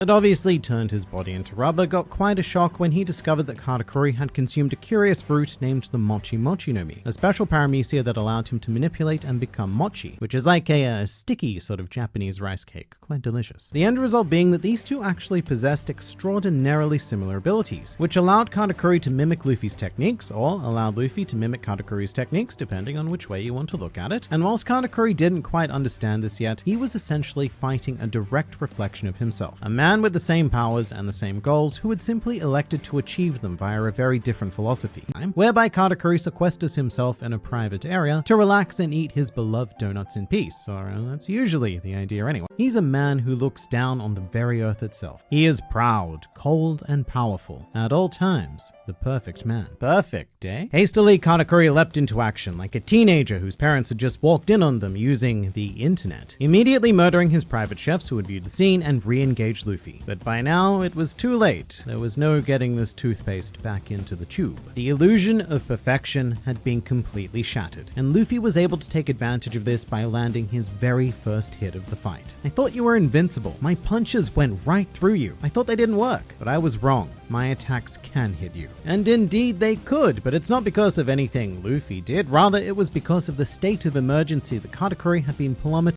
It obviously turned his body into rubber, got quite a shock when he discovered that Kartakuri had consumed a curious fruit named the Mochi Mochi no Mi, a special paramecia that allowed him to manipulate and become mochi, which is like a sticky sort of Japanese rice cake, quite delicious. The end result being that these two actually possessed extraordinarily similar abilities, which allowed Kartakuri to mimic Luffy's techniques, or allowed Luffy to mimic Katakuri's techniques, depending on which way you want to look at it. And whilst Kartakuri didn't quite understand this yet, he was essentially fighting a direct reflection of himself, a man with the same powers and the same goals who had simply elected to achieve them via a very different philosophy, whereby Kartakuri sequesters himself in a private area to relax and eat his beloved donuts in peace, or that's usually the idea anyway. He's a man who looks down on the very earth itself. He is proud, cold, and powerful, at all times, the perfect man. Perfect, eh? Hastily, Kartakuri leapt into action like a teenager whose parents had just walked in on them using the internet, immediately murdering his private chefs who had viewed the scene and re-engaged Luffy. But by now, it was too late. There was no getting this toothpaste back into the tube. The illusion of perfection had been completely shattered, and Luffy was able to take advantage of this by landing his very first hit of the fight. I thought you were invincible. My punches went right through you. I thought they didn't work, but I was wrong. My attacks can hit you. And indeed they could, but it's not because of anything Luffy did. Rather, it was because of the state of emergency that Kartakuri had been plummeted